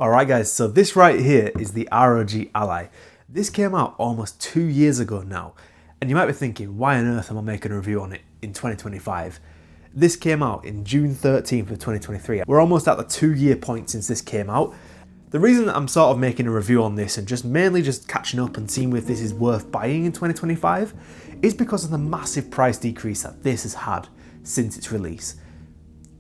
Alright guys, so this right here is the ROG Ally. This came out almost 2 years ago now, and you might be thinking, why on earth am I making a review on it in 2025? This came out in June 13th of 2023. We're almost at the 2-year point since this came out. The reason that I'm sort of making a review on this and just mainly catching up and seeing if this is worth buying in 2025 is because of the massive price decrease that this has had since its release.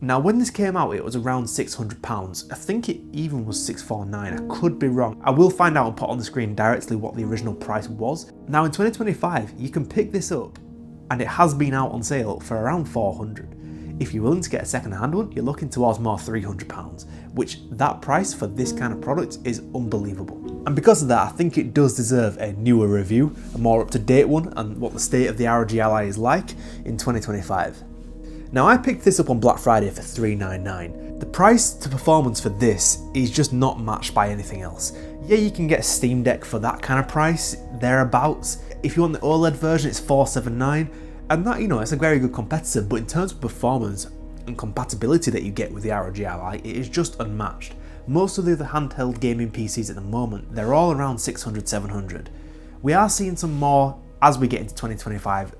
Now, when this came out, it was around £600. I think it even was £649. I could be wrong. I will find out and put on the screen directly what the original price was. Now, in 2025, you can pick this up, and it has been out on sale for around £400. If you're willing to get a second-hand one, you're looking towards more £300, which that price for this kind of product is unbelievable. And because of that, I think it does deserve a newer review, a more up-to-date one, and what the state of the ROG Ally is like in 2025. Now, I picked this up on Black Friday for $399. The price to performance for this is just not matched by anything else. Yeah, you can get a Steam Deck for that kind of price, thereabouts. If you want the OLED version, it's $479, and that, it's a very good competitor, but in terms of performance and compatibility that you get with the ROG Ally, it is just unmatched. Most of the other handheld gaming PCs at the moment, they're all around $600, $700. We are seeing some more as we get into 2025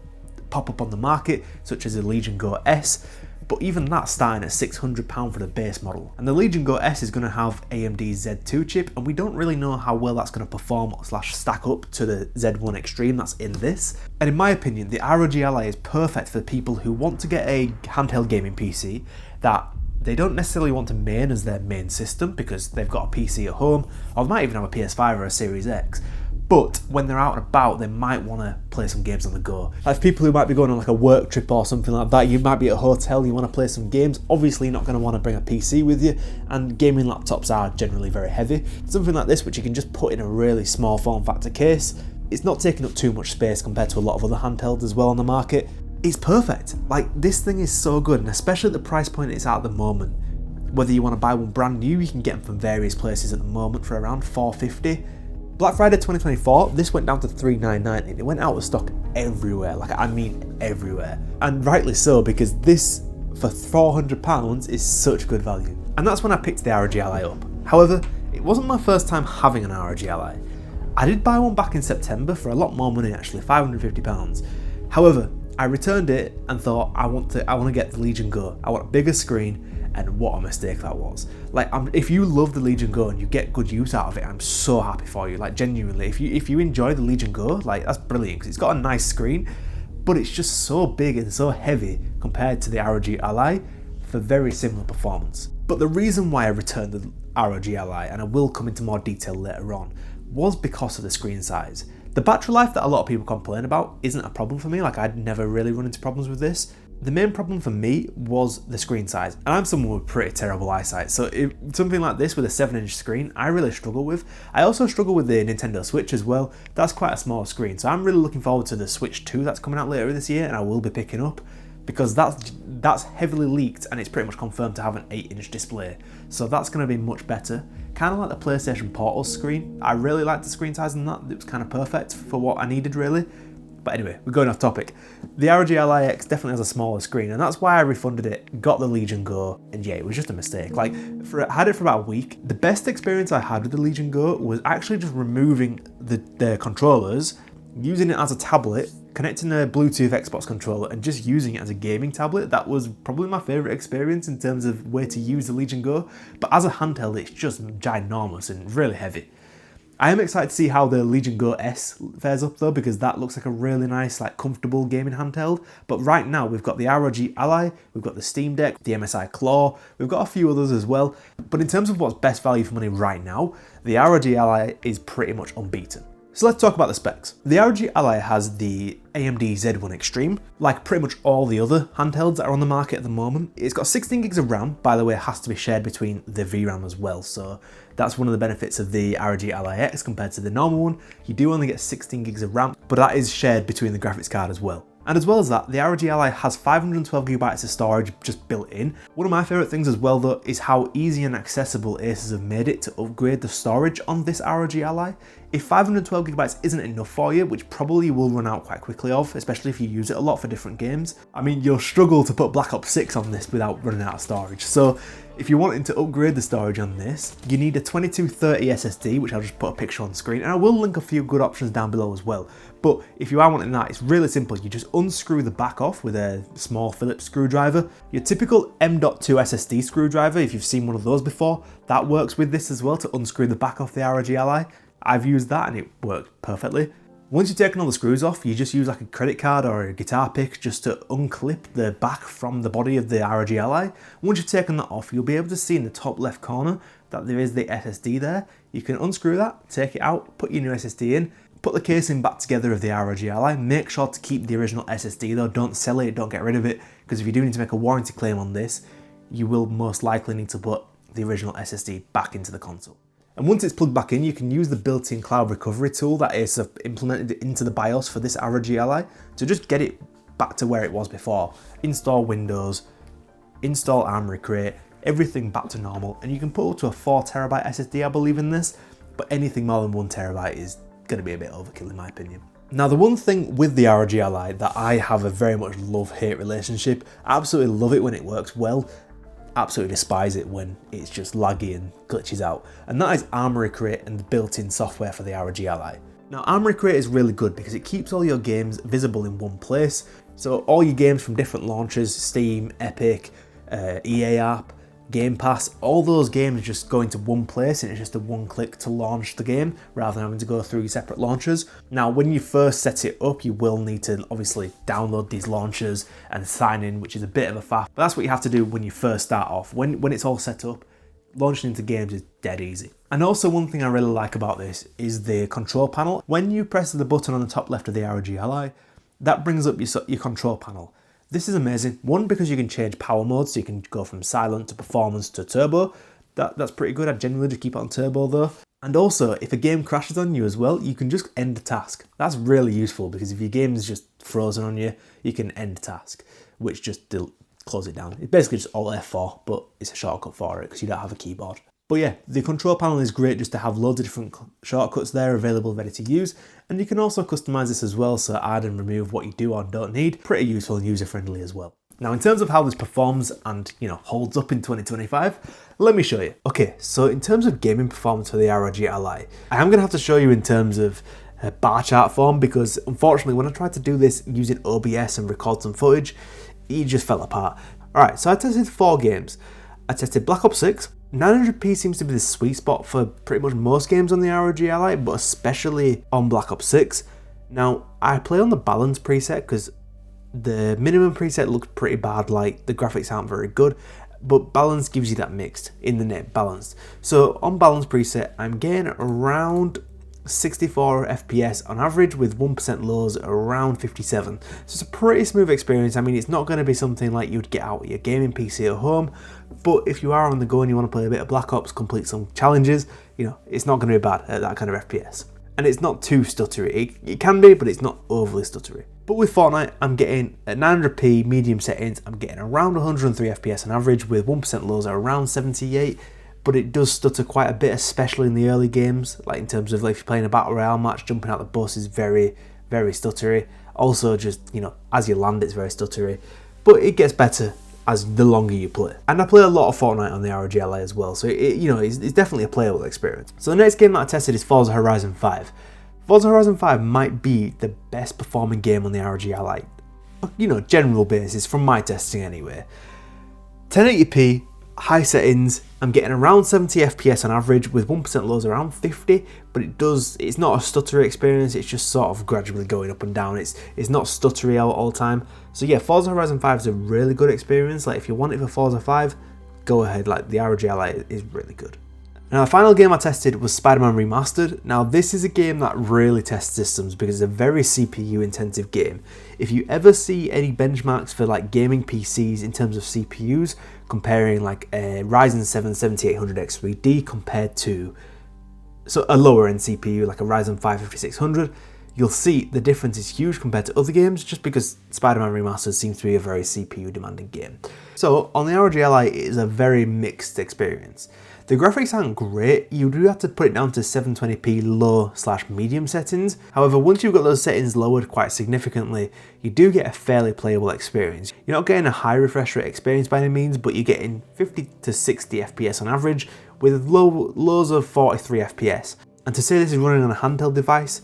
pop up on the market, such as the Legion Go S, but even that's starting at £600 for the base model. And the Legion Go S is going to have AMD's Z2 chip, and we don't really know how well that's going to perform / stack up to the Z1 Extreme that's in this. And in my opinion, the ROG Ally is perfect for people who want to get a handheld gaming PC that they don't necessarily want to main as their main system because they've got a PC at home, or they might even have a PS5 or a Series X. But when they're out and about, they might want to play some games on the go. Like people who might be going on like a work trip or something like that, you might be at a hotel, you want to play some games. Obviously, you're not going to want to bring a PC with you, and gaming laptops are generally very heavy. Something like this, which you can just put in a really small form factor case, it's not taking up too much space compared to a lot of other handhelds as well on the market. It's perfect. Like, this thing is so good, and especially at the price point it's at the moment. Whether you want to buy one brand new, you can get them from various places at the moment for around $450. Black Friday 2024, this went down to $399 and it went out of stock everywhere, I mean everywhere. And rightly so, because this for £400 is such good value. And that's when I picked the ROG Ally up. However, it wasn't my first time having an ROG Ally. I did buy one back in September for a lot more money actually, £550. However, I returned it and thought I want to get the Legion Go. I want a bigger screen, and what a mistake that was. If you love the Legion Go and you get good use out of it, I'm so happy for you. Genuinely, if you enjoy the Legion Go, that's brilliant because it's got a nice screen, but it's just so big and so heavy compared to the ROG Ally for very similar performance. But the reason why I returned the ROG Ally, and I will come into more detail later on, was because of the screen size. The battery life that a lot of people complain about isn't a problem for me. I'd never really run into problems with this. The main problem for me was the screen size, and I'm someone with pretty terrible eyesight, so something like this with a 7-inch screen, I really struggle with. I also struggle with the Nintendo Switch as well. That's quite a small screen, so I'm really looking forward to the Switch 2 that's coming out later this year, and I will be picking up, because that's heavily leaked, and it's pretty much confirmed to have an 8-inch display, so that's going to be much better. Kind of like the PlayStation Portal screen. I really liked the screen size on that. It was kind of perfect for what I needed, really. But anyway, we're going off topic. The ROG Ally X definitely has a smaller screen, and that's why I refunded it, got the Legion Go, and yeah, it was just a mistake. I had it for about a week. The best experience I had with the Legion Go was actually just removing the controllers, using it as a tablet, connecting a Bluetooth Xbox controller, and just using it as a gaming tablet. That was probably my favourite experience in terms of way to use the Legion Go, but as a handheld, it's just ginormous and really heavy. I am excited to see how the Legion Go S fares up though, because that looks like a really nice, comfortable gaming handheld. But right now we've got the ROG Ally, we've got the Steam Deck, the MSI Claw, we've got a few others as well. But in terms of what's best value for money right now, the ROG Ally is pretty much unbeaten. So let's talk about the specs. The ROG Ally has the AMD Z1 Extreme, like pretty much all the other handhelds that are on the market at the moment. It's got 16 gigs of RAM, by the way, it has to be shared between the VRAM as well, so that's one of the benefits of the ROG Ally X compared to the normal one. You do only get 16 gigs of RAM, but that is shared between the graphics card as well. And as well as that, the ROG Ally has 512GB of storage just built in. One of my favourite things as well though is how easy and accessible ASUS have made it to upgrade the storage on this ROG Ally. If 512GB isn't enough for you, which probably will run out quite quickly of, especially if you use it a lot for different games, I mean, you'll struggle to put Black Ops 6 on this without running out of storage. So If you're wanting to upgrade the storage on this, you need a 2230 SSD, which I'll just put a picture on screen, and I will link a few good options down below as well. But if you are wanting that, it's really simple. You just unscrew the back off with a small Phillips screwdriver. Your typical M.2 SSD screwdriver, if you've seen one of those before, that works with this as well to unscrew the back off the ROG Ally. I've used that and it worked perfectly. Once you've taken all the screws off, you just use like a credit card or a guitar pick just to unclip the back from the body of the ROG Ally. Once you've taken that off, you'll be able to see in the top left corner that there is the SSD there. You can unscrew that, take it out, put your new SSD in, put the casing back together of the ROG Ally. Make sure to keep the original SSD though, don't sell it, don't get rid of it, because if you do need to make a warranty claim on this, you will most likely need to put the original SSD back into the console. And once it's plugged back in, you can use the built-in cloud recovery tool that ASUS implemented into the BIOS for this ROG Ally to just get it back to where it was before. Install Windows, install Armoury Crate, everything back to normal, and you can put up to a 4TB SSD, I believe, in this, but anything more than 1TB is going to be a bit overkill in my opinion. Now, the one thing with the ROG Ally that I have a very much love-hate relationship, I absolutely love it when it works well, absolutely despise it when it's just laggy and glitches out, and that is Armoury Crate and the built-in software for the ROG Ally. Now, Armoury Crate is really good because it keeps all your games visible in one place, so all your games from different launchers, Steam, Epic, EA app, Game Pass, all those games just go into one place and it's just a one click to launch the game rather than having to go through your separate launchers. Now, when you first set it up, you will need to obviously download these launchers and sign in, which is a bit of a faff, but that's what you have to do when you first start off. When it's all set up, launching into games is dead easy. And also, one thing I really like about this is the control panel. When you press the button on the top left of the ROG Ally, that brings up your control panel. This is amazing. One, because you can change power modes, so you can go from silent to performance to turbo. That's pretty good. I generally just keep it on turbo though. And also, if a game crashes on you as well, you can just end the task. That's really useful because if your game is just frozen on you, you can end the task, which just close it down. It's basically just Alt F4, but it's a shortcut for it because you don't have a keyboard. But yeah, the control panel is great just to have loads of different shortcuts there available, ready to use. And you can also customize this as well, so add and remove what you do or don't need. Pretty useful and user-friendly as well. Now, in terms of how this performs and, holds up in 2025, let me show you. Okay, so in terms of gaming performance for the ROG Ally, I am going to have to show you in terms of bar chart form because unfortunately when I tried to do this using OBS and record some footage, it just fell apart. Alright, so I tested 4 games. I tested Black Ops 6. 900p seems to be the sweet spot for pretty much most games on the ROG Ally, but especially on Black Ops 6. Now, I play on the balance preset because the minimum preset looks pretty bad, like the graphics aren't very good, but balance gives you that mixed in the net balanced. So on balance preset, I'm getting around 64 FPS on average with 1% lows around 57. So it's a pretty smooth experience. I mean, it's not going to be something like you'd get out with your gaming PC at home, but if you are on the go and you want to play a bit of Black Ops, complete some challenges, it's not going to be bad at that kind of FPS. And it's not too stuttery. It can be, but it's not overly stuttery. But with Fortnite, I'm getting at 900p medium settings, I'm getting around 103 FPS on average with 1% lows at around 78. But it does stutter quite a bit, especially in the early games, like in terms of if you're playing a battle royale match, jumping out the bus is very, very stuttery. Also, just as you land, it's very stuttery, but it gets better as the longer you play. And I play a lot of Fortnite on the ROG Ally as well, so it's definitely a playable experience. So the next game that I tested is Forza Horizon 5. Forza Horizon 5 might be the best performing game on the ROG Ally, general basis from my testing anyway. 1080p. High settings, I'm getting around 70 FPS on average with 1% lows around 50, but it's not a stuttery experience, it's just sort of gradually going up and down. It's not stuttery all the time. So yeah, Forza Horizon 5 is a really good experience. Like if you want it for Forza 5, go ahead, like the ROG Ally is really good. Now the final game I tested was Spider-Man Remastered. Now this is a game that really tests systems because it's a very CPU intensive game. If you ever see any benchmarks for like gaming PCs in terms of CPUs, comparing like a Ryzen 7 7800X 3D compared to a lower end CPU like a Ryzen 5 5600, you'll see the difference is huge compared to other games just because Spider-Man Remastered seems to be a very CPU demanding game. So on the ROG Ally, it is a very mixed experience. The graphics aren't great, you do have to put it down to 720p low/medium settings. However, once you've got those settings lowered quite significantly, you do get a fairly playable experience. You're not getting a high refresh rate experience by any means, but you're getting 50 to 60 FPS on average, with lows of 43 FPS. And to say this is running on a handheld device,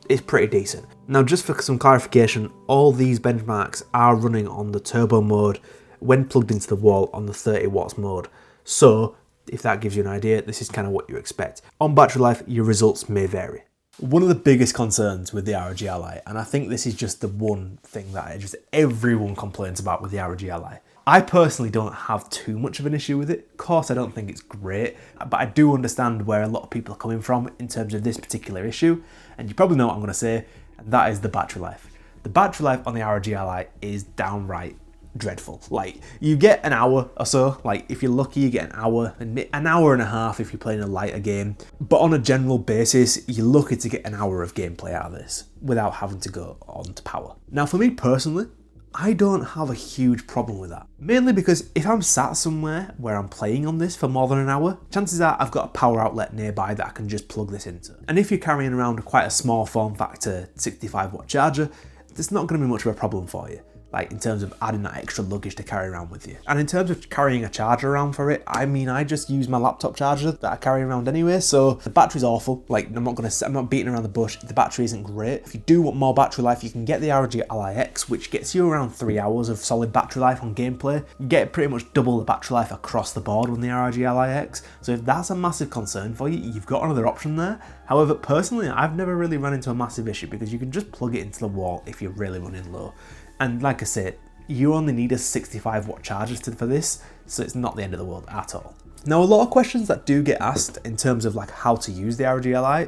it's pretty decent. Now, just for some clarification, all these benchmarks are running on the turbo mode when plugged into the wall on the 30 watts mode. So, if that gives you an idea, this is kind of what you expect. On battery life, your results may vary. One of the biggest concerns with the ROG Ally, and I think this is just the one thing that just everyone complains about with the ROG Ally. I personally don't have too much of an issue with it. Of course, I don't think it's great, but I do understand where a lot of people are coming from in terms of this particular issue. And you probably know what I'm going to say, and that is the battery life. The battery life on the ROG Ally is downright dreadful. Like, you get an hour or so. Like, if you're lucky, you get an hour and a half if you're playing a lighter game. But on a general basis, you're lucky to get an hour of gameplay out of this without having to go on to power. Now, for me personally, I don't have a huge problem with that. Mainly because if I'm sat somewhere where I'm playing on this for more than an hour, chances are I've got a power outlet nearby that I can just plug this into. And if you're carrying around quite a small form factor 65 watt charger, there's not going to be much of a problem for you, like in terms of adding that extra luggage to carry around with you. And in terms of carrying a charger around for it, I mean, I just use my laptop charger that I carry around anyway, so the battery's awful. Like, I'm not beating around the bush. The battery isn't great. If you do want more battery life, you can get the ROG Ally X, which gets you around 3 hours of solid battery life on gameplay. You get pretty much double the battery life across the board on the ROG Ally X. So if that's a massive concern for you, you've got another option there. However, personally, I've never really run into a massive issue because you can just plug it into the wall if you're really running low. And like I said, you only need a 65 watt charger for this, so it's not the end of the world at all. Now, a lot of questions that do get asked in terms of like how to use the ROG Ally,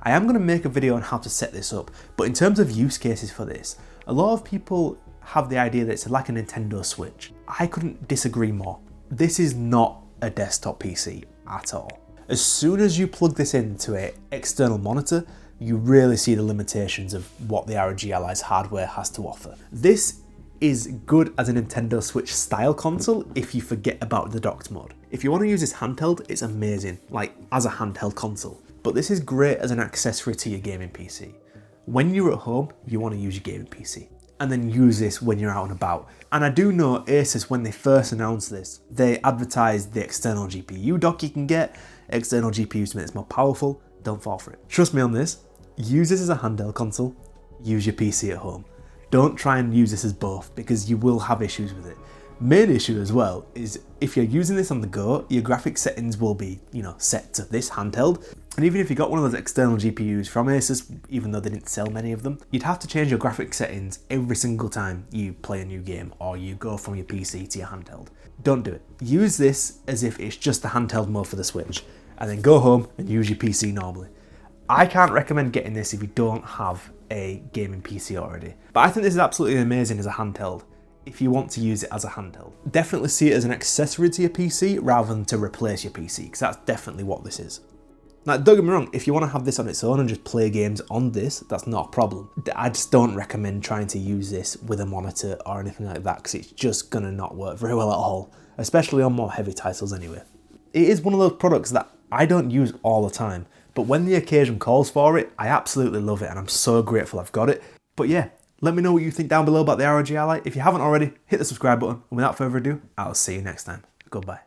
I am going to make a video on how to set this up, but in terms of use cases for this, a lot of people have the idea that it's like a Nintendo Switch. I couldn't disagree more. This is not a desktop PC at all. As soon as you plug this into an external monitor, you really see the limitations of what the ROG Ally's hardware has to offer. This is good as a Nintendo Switch style console if you forget about the docked mode. If you want to use this handheld, it's amazing, like as a handheld console. But this is great as an accessory to your gaming PC. When you're at home, you want to use your gaming PC. And then use this when you're out and about. And I do know ASUS, when they first announced this, they advertised the external GPU dock you can get, external GPUs to make this more powerful. Don't fall for it. Trust me on this. Use this as a handheld console, use your PC at home. Don't try and use this as both because you will have issues with it. Main issue as well is if you're using this on the go, your graphics settings will be, set to this handheld. And even if you got one of those external GPUs from ASUS, even though they didn't sell many of them, you'd have to change your graphics settings every single time you play a new game or you go from your PC to your handheld. Don't do it. Use this as if it's just the handheld mode for the Switch, and then go home and use your PC normally. I can't recommend getting this if you don't have a gaming PC already. But I think this is absolutely amazing as a handheld if you want to use it as a handheld. Definitely see it as an accessory to your PC rather than to replace your PC, because that's definitely what this is. Now, don't get me wrong, if you want to have this on its own and just play games on this, that's not a problem. I just don't recommend trying to use this with a monitor or anything like that, because it's just going to not work very well at all, especially on more heavy titles anyway. It is one of those products that I don't use all the time, but when the occasion calls for it, I absolutely love it and I'm so grateful I've got it. But yeah, let me know what you think down below about the ROG Ally. If you haven't already, hit the subscribe button. And without further ado, I'll see you next time. Goodbye.